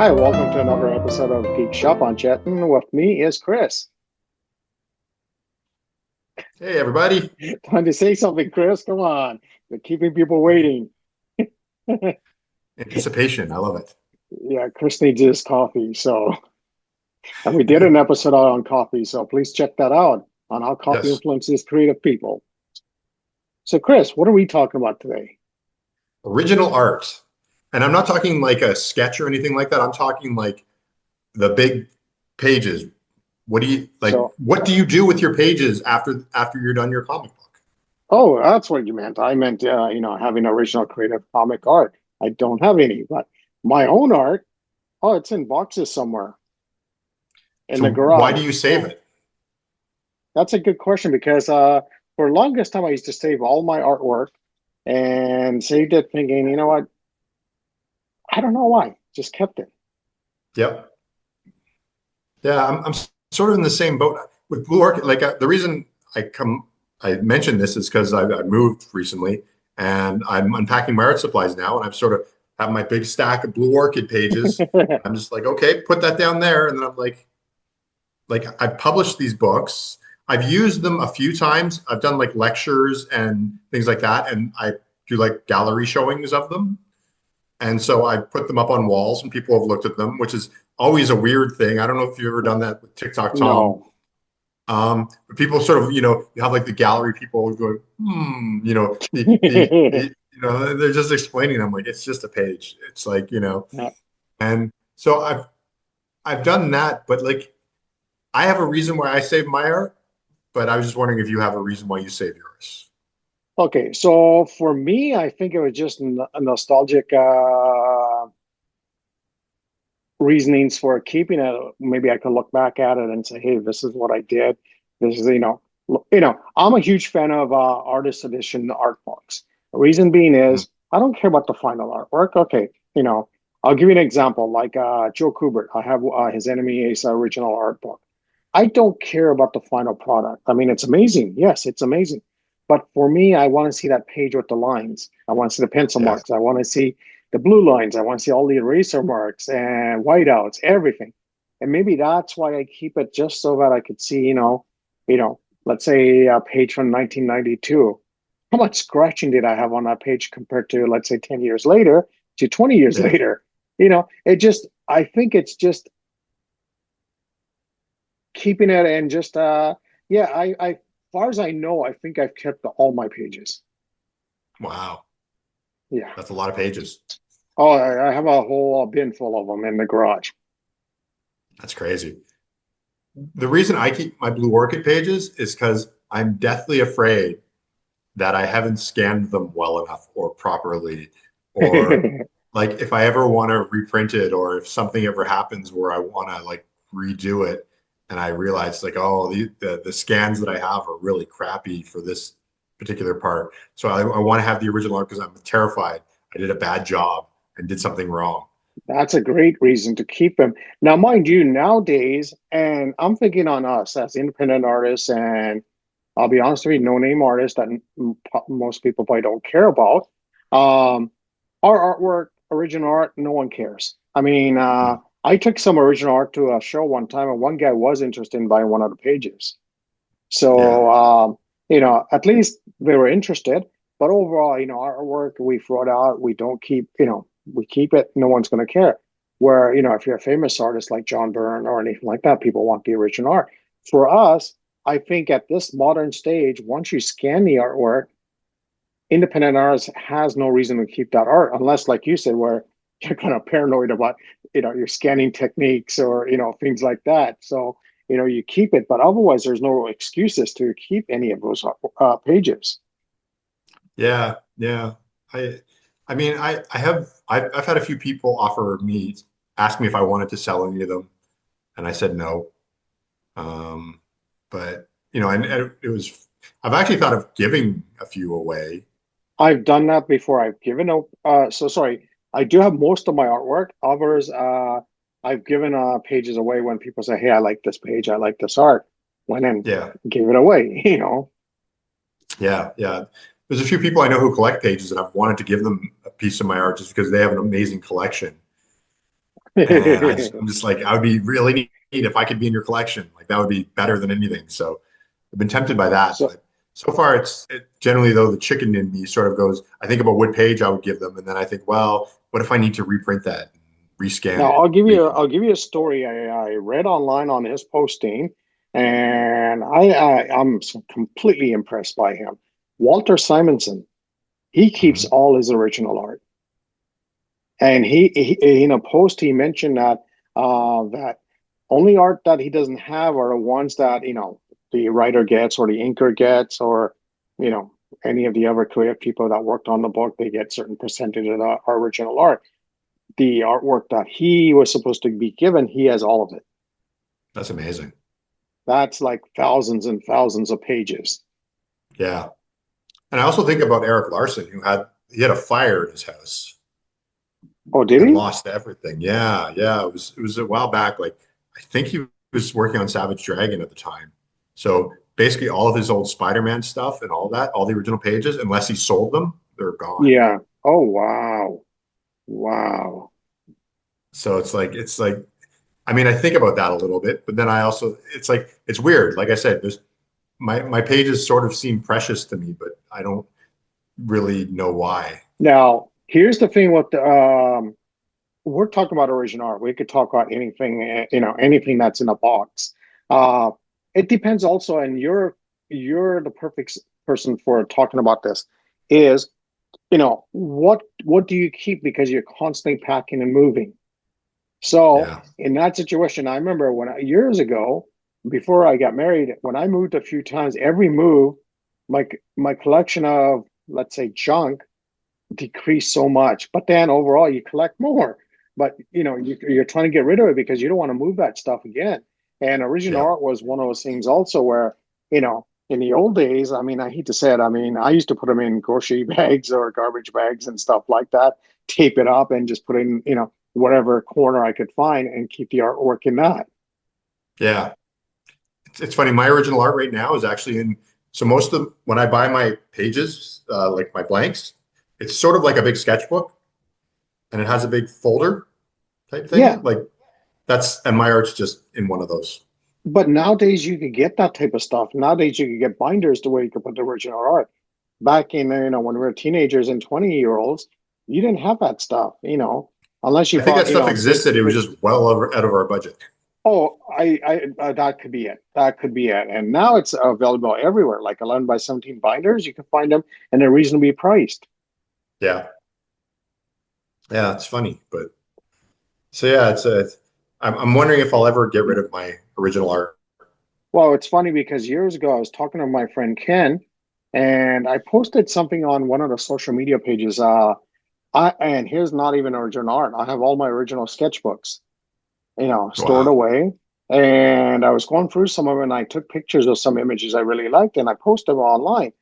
Hi, welcome to another episode of Geek Shop on Chetan. With me is Chris. Hey, everybody. Time to say something, Chris. Come on. You're keeping people waiting. Anticipation. I love it. Yeah, Chris needs his coffee. And we did an episode on coffee, so please check that out on how coffee Yes. influences creative people. So, Chris, what are we talking about today? Original art. And I'm not talking like a sketch or anything like that. I'm talking like the big pages. So, What do you do with your pages after you're done your comic book? oh, that's what you meant. I meant, having original creative comic art. I don't have any, but my own art, oh, it's in boxes somewhere in So the why do garage. you save it? That's a good question because for the longest time I used to save all my artwork and saved it thinking, you know what? I don't know why. Just kept it. Yep. Yeah, I'm sort of in the same boat with Blue Orchid. The reason I mentioned this is because I moved recently and I'm unpacking my art supplies now, and I've sort of have my big stack of Blue Orchid pages. I'm just like, okay, put that down there, and then I'm like I've published these books. I've used them a few times. I've done like lectures and things like that, and I do like gallery showings of them. And so I put them up on walls and people have looked at them, which is always a weird thing. I don't know if you've ever done that with TikTok Tom. No. But people sort of, you have like the gallery people going, they're just explaining them like it's just a page. It's like, Yeah. and so I've done that, but like I have a reason why I save my art, but I was just wondering if you have a reason why you save yours. Okay, so for me, I think it was just a nostalgic reasonings for keeping it. Maybe I could look back at it and say, "Hey, this is what I did. This is, I'm a huge fan of artist edition art books. The reason being Mhm. is I don't care about the final artwork. Okay, I'll give you an example. Like Joe Kubert, I have his Enemy Ace original art book. I don't care about the final product. I mean, it's amazing. Yes, it's amazing. But for me, I want to see that page with the lines. I want to see the pencil Yes. marks. I want to see the blue lines. I want to see all the eraser marks and whiteouts, everything. And maybe that's why I keep it just so that I could see, let's say a page from 1992. How much scratching did I have on that page compared to, let's say, 10 years later to 20 years Yeah. later? I think it's just keeping it and just, yeah, as far as I know, I think I've kept all my pages. Wow. Yeah. That's a lot of pages. Oh, I have a whole bin full of them in the garage. That's crazy. The reason I keep my Blue Orchid pages is because I'm deathly afraid that I haven't scanned them well enough or properly, or like if I ever want to reprint it, or if something ever happens where I want to like redo it, and I realize like, oh, the scans that I have are really crappy for this particular part. So I want to have the original art because I'm terrified I did a bad job and did something wrong. That's a great reason to keep them. Now, mind you, nowadays, and I'm thinking on us as independent artists, and I'll be honest with you, no name artists that most people probably don't care about. Um, our artwork, original art, no one cares. I mean, I took some original art to a show one time, and one guy was interested in buying one of the pages. Yeah. So, at least they were interested. But overall, our work we throw it out. We don't keep, we keep it. No one's going to care. Where, if you're a famous artist like John Byrne or anything like that, people want the original art. For us, I think at this modern stage, once you scan the artwork, independent artists has no reason to keep that art unless, like you said, where you're kind of paranoid about, your scanning techniques or, things like that. So, you keep it, but otherwise there's no excuses to keep any of those pages. Yeah, yeah. I I mean I've had a few people ask me if I wanted to sell any of them, and I said no. Um, but and it was I've actually thought of giving a few away. I've done that before. I've given out, so sorry, I do have most of my artwork. Others, I've given pages away when people say, hey, I like this page, I like this art. Went and Yeah, give it away. yeah, yeah. There's a few people I know who collect pages, and I've wanted to give them a piece of my art just because they have an amazing collection. And I'm just like, I would be really neat if I could be in your collection. Like that would be better than anything. So I've been tempted by that, So but so far generally though the chicken in me sort of goes, I think about what page I would give them, and then I think, well, what if I need to reprint that, rescan now it, I'll give you a story I read online on his posting, and I'm completely impressed by him. Walter Simonson, he keeps Mhm. all his original art, and he in a post he mentioned that that only art that he doesn't have are the ones that the writer gets or the inker gets or you know any of the other creative people that worked on the book. They get certain percentage of the original art. The artwork that he was supposed to be given, he has all of it. That's amazing. That's like thousands and thousands of pages. Yeah. And I also think about Eric Larson, he had a fire in his house Oh, did and he? lost everything. Yeah, yeah. It was a while back. Like I think he was working on Savage Dragon at the time. So basically all of his old Spider-Man stuff and all that, all the original pages, unless he sold them, they're gone. Yeah. Oh, wow. Wow. So it's like I mean, I think about that a little bit, but then I also it's like it's weird. Like I said, there's my pages sort of seem precious to me, but I don't really know why. Now, here's the thing with we're talking about original art. We could talk about anything, anything that's in a box. Uh, it depends also, and you're the perfect person for talking about this. Is what do you keep because you're constantly packing and moving. So Yeah. in that situation, I remember years ago, before I got married, when I moved a few times, every move, my collection of let's say junk decrease so much. But then overall, you collect more. But you're trying to get rid of it because you don't want to move that stuff again. And original Yeah. art was one of those things also where in the old days, I mean, I hate to say it, I mean, I used to put them in grocery bags or garbage bags and stuff like that, tape it up and just put in whatever corner I could find and keep the artwork in that. Yeah. It's funny. My original art right now is actually in. So most of when I buy my pages, like my blanks, it's sort of like a big sketchbook, and it has a big folder type Yeah, thing. Like and my art's just in one of those. but nowadays you could get that type of stuff. Nowadays you could get binders to where you could put the original art. Back in when we were teenagers and 20-year-olds, you didn't have that stuff, unless you I think bought that stuff big existed. It was big. just well out of our budget. Oh, I that could be it. That could be it. And now it's available everywhere. Like 11 by 17 binders, you can find them and they're reasonably priced. Yeah. Yeah. It's funny, but so yeah, I'm wondering if I'll ever get rid of my original art. Well, it's funny because years ago I was talking to my friend Ken, and I posted something on one of the social media pages. And here's not even original art. I have all my original sketchbooks, stored Wow. away. And I was going through some of them and I took pictures of some images I really liked and I posted them online.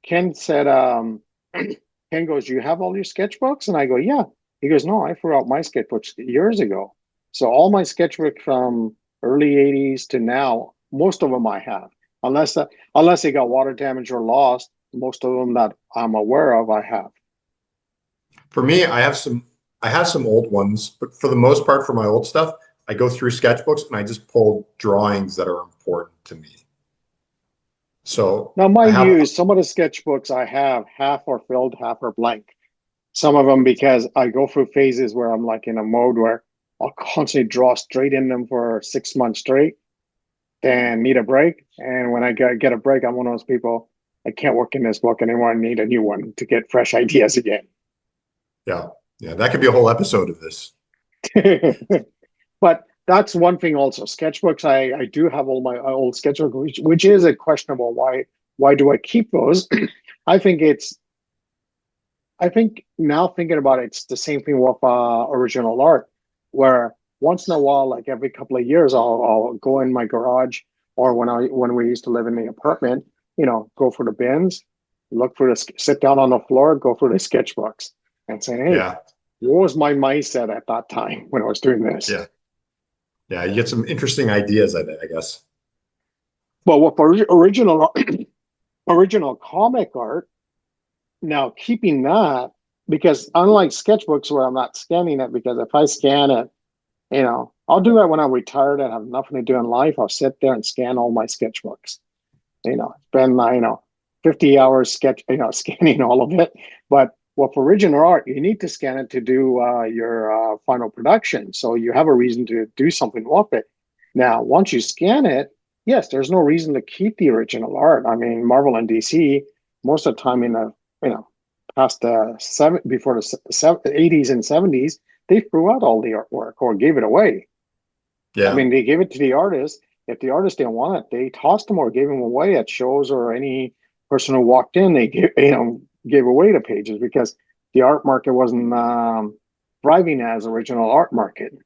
Ken said, Ken goes, "Do you have all your sketchbooks?" And I go, "Yeah." He goes, "No, I threw out my sketchbooks years ago." So all my sketchbook from early 80s to now, most of them I have. Unless they got water damage or lost, most of them that I'm aware of, I have. For me, I have some old ones, but for the most part, for my old stuff, I go through sketchbooks and I just pull drawings that are important to me. So Now, I mind have, you, some of the sketchbooks I have, half are filled, half are blank. Some of them because I go through phases where I'm like in a mode where I'll constantly draw straight in them for 6 months straight, then need a break. And when I get a break, I'm one of those people, I can't work in this book anymore. I need a new one to get fresh ideas again. yeah, yeah, that could be a whole episode of this. But that's one thing also. Sketchbooks, I do have all my old sketchbooks, which is a questionable why do I keep those? I think it's I think now thinking about it, it's the same thing with original art, where once in a while, like every couple of years, I'll go in my garage or when we used to live in the apartment, go for the bins, look for sit down on the floor, go for the sketchbooks, and say, hey, Yeah, what was my mindset at that time when I was doing this? yeah, yeah. You get some interesting ideas, I guess. But with original original comic art, now keeping that because unlike sketchbooks where I'm not scanning it because if I scan it I'll do that when I'm retired and have nothing to do in life. I'll sit there and scan all my sketchbooks. Spend 50 hours scanning all of it. But well, for original art, you need to scan it to do your final production. So you have a reason to do something with it. Now, once you scan it, yes, there's no reason to keep the original art. I mean, Marvel and DC, most of the time in the past before the 80s and 70s, they threw out all the artwork or gave it away. I Yeah. mean, they gave it to the artist. If the artist didn't want it, they tossed them or gave them away at shows, or any person who walked in, they gave away the pages because the art market wasn't thriving as original art market.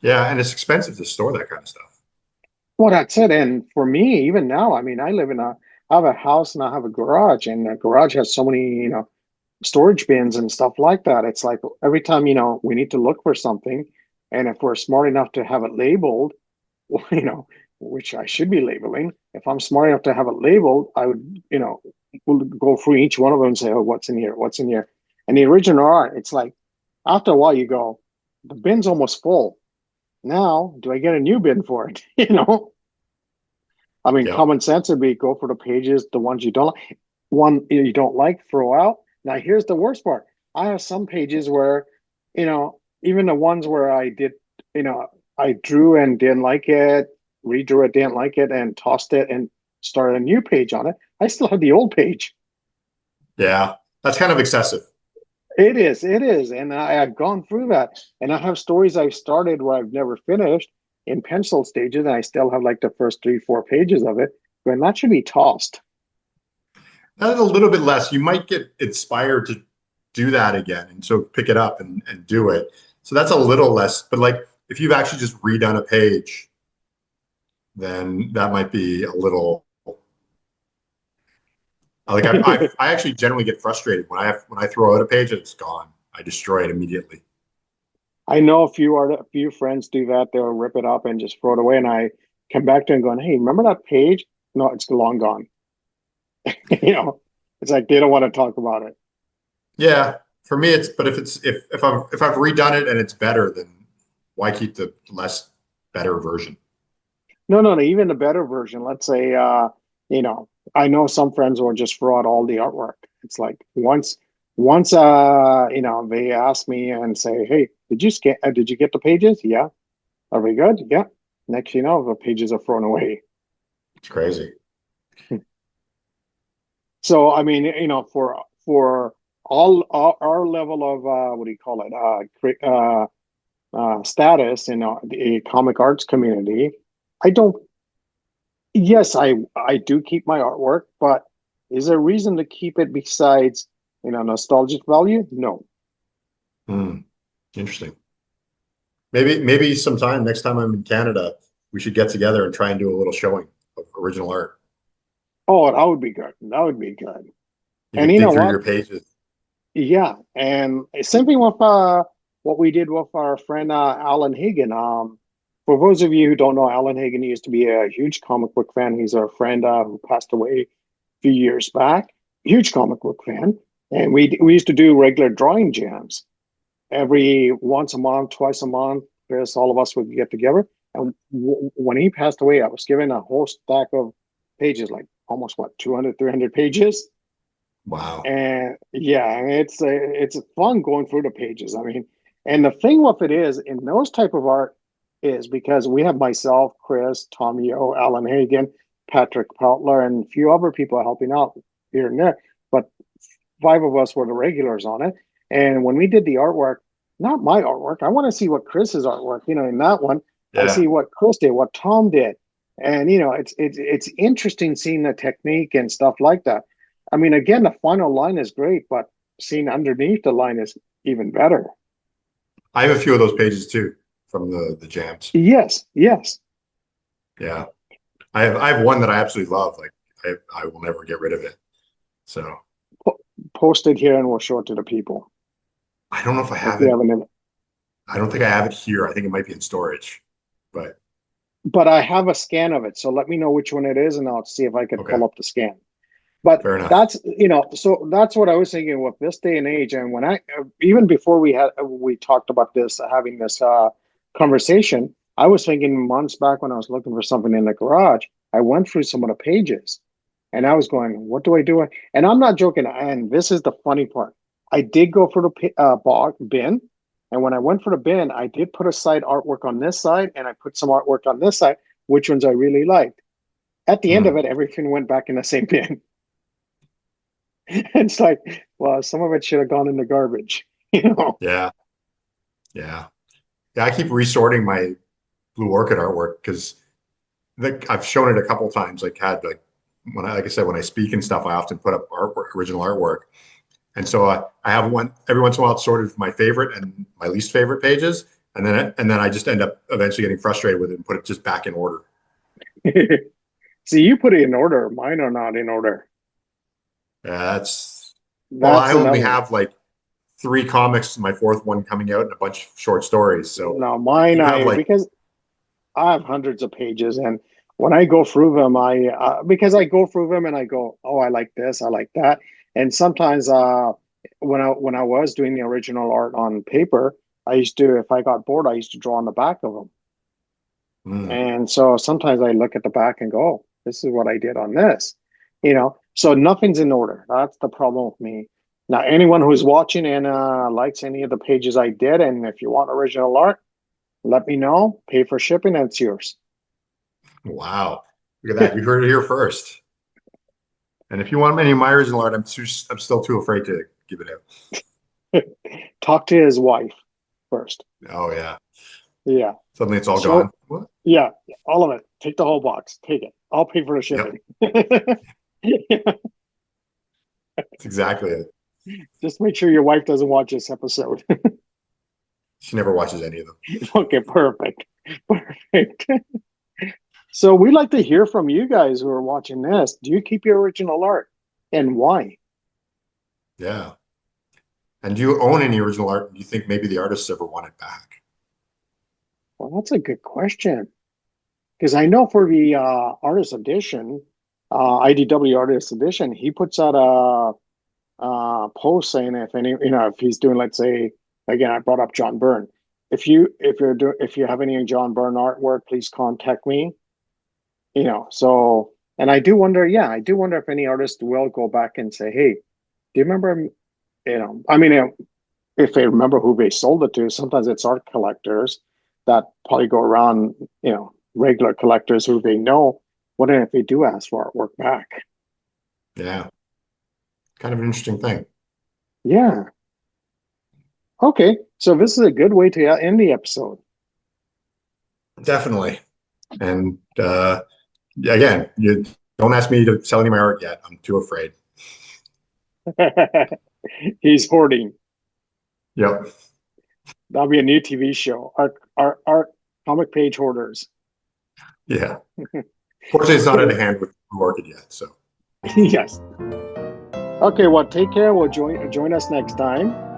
Yeah. And it's expensive to store that kind of stuff. Well, that's it. And for me, even now, I mean, I have a house and I have a garage, and the garage has so many, storage bins and stuff like that. It's like every time, we need to look for something, and if we're smart enough to have it labeled, you know, which I should be labeling. If I'm smart enough to have it labeled, I would, we'll go through each one of them and say, oh, what's in here? What's in here? And the original art, it's like after a while you go, the bin's almost full. Now, do I get a new bin for it? I mean, Yep. common sense would be go for the pages, the ones you don't like. One you don't like, throw out. Now, here's the worst part. I have some pages where, even the ones where I did, I drew and didn't like it, redrew it, didn't like it, and tossed it and started a new page on it. I still have the old page. Yeah. That's kind of excessive. It is. And I've gone through that. And I have stories I've started where I've never finished in pencil stages, and I still have like the first three, 4 pages of it. And that should be tossed. That's a little bit less. You might get inspired to do that again and so pick it up and do it. So that's a little less. But like if you've actually just redone a page, then that might be a little like I actually generally get frustrated when I throw out a page and it's gone. I destroy it immediately. I know a few friends do that. They'll rip it up and just throw it away. And I come back to them going, "Hey, remember that page? No, it's long gone." you know, it's like they don't want to talk about it. Yeah, for me it's but if I've redone it and it's better, then why keep the less better version? No, no, no. Even the better version. Let's say, you know, I know some friends will just throw out all the artwork. It's like once, they ask me and say, "Hey, did you scan? Did you get the pages? Yeah. Are we good? Yeah." Next, the pages are thrown away. It's crazy. So, I mean, for all our level of what do you call it? Status in the comic arts community, I don't. Yes, I do keep my artwork, but is there a reason to keep it besides nostalgic value? No. Hmm. Interesting. Maybe sometime next time I'm in Canada, we should get together and try and do a little showing of original art. Oh, that would be good. That would be good. You And could you know dig through what? your pages. Yeah, and same thing with what we did with our friend Alan Hagen. For those of you who don't know, Alan Hagen used to be a huge comic book fan. He's our friend who passed away a few years back. Huge comic book fan, and we used to do regular drawing jams every once a month, twice a month. Chris, all of us would get together. And when he passed away, I was given a whole stack of pages, like almost what 200, 300 pages. Wow. And yeah, it's fun going through the pages. I mean, and the thing with it is, in those type of art, is because we have myself, Chris, Tom Yo, Alan Hagen, Patrick Peltler, and a few other people helping out here and there. But five of us were the regulars on it. And when we did the artwork, not my artwork, I want to see what Chris's artwork. In that one, I Yeah. see what Chris did, what Tom did, and it's interesting seeing the technique and stuff like that. I mean, again, the final line is great, but seeing underneath the line is even better. I have a few of those pages too from the jams. Yes, yes. Yeah. I have one that I absolutely love. Like I will never get rid of it. So Post it here and we'll show it to the people. I don't know if I If have you it. have an, I don't think I have it here. I think it might be in storage. But but I have a scan of it, so let me know which one it is, and I'll see if I could okay, pull up the scan. But fair enough. so that's what I was thinking with this day and age. And when I even before we talked about this having this conversation, I was thinking months back when I was looking for something in the garage, I went through some of the pages and I was going, what do I do? And I'm not joking. And this is the funny part. I did go for the bin. And when I went for the bin, I did put aside artwork on this side and I put some artwork on this side, which ones I really liked. At the end of Hmm. it, everything went back in the same bin. It's like, well, some of it should have gone in the garbage, you know? Yeah. Yeah. Yeah. I keep resorting my Blue Orchid artwork because I've shown it a couple times. Like I said, when I speak and stuff, I often put up artwork, original artwork. And so I have one every once in a while. It's sorted for my favorite and my least favorite pages, and then I just end up eventually getting frustrated with it and put it just back in order. See, you put it in order. Mine are not in order. That's well, I That's only another. have like three comics, my fourth one coming out, and a bunch of short stories. So No, mine, you have I, like, because I have hundreds of pages, and when I go through them, because I go through them and I go, oh, I like this, I like that, and sometimes when I was doing the original art on paper, I used to, if I got bored, I used to draw on the back of them, mm, and so sometimes I look at the back and go, oh, this is what I did on this, you know. So nothing's in order. That's the problem with me. Now, anyone who's watching and likes any of the pages I did, and if you want original art, let me know. Pay for shipping, and it's yours. wow, look at that. You heard it here first. And if you want any of my original art, I'm still too afraid to give it out. Talk to his wife first. Oh yeah, Yeah. suddenly it's all gone. So, What? yeah, all of it. Take the whole box. Take it. I'll pay for the Yep, shipping. that's exactly it. Just make sure your wife doesn't watch this episode. She never watches any of them. Okay, perfect. Perfect. So we'd like to hear from you guys who are watching this. Do you keep your original art and why? Yeah. And do you own any original art? Do you think maybe the artists ever want it back? Well, that's a good question. Because I know for the artist edition, IDW artist edition, he puts out a post saying if any, if he's doing, let's say, again, I brought up John Byrne. If you have any John Byrne artwork, please contact me. So, and I do wonder, yeah, I do wonder if any artist will go back and say, hey, do you remember, I mean, if they remember who they sold it to, sometimes it's art collectors that probably go around, regular collectors who they know. What if they do ask for artwork back? Yeah. Kind of an interesting thing. Yeah. Okay. So this is a good way to end the episode. Definitely. And yeah, again, you don't ask me to sell any of my art yet. I'm too afraid. He's hoarding. Yep. That'll be a new TV show. Our comic page hoarders. Yeah. Fortunately, it's not at hand with Orchid yet. So Yes. Okay, well, take care. We'll join us next time.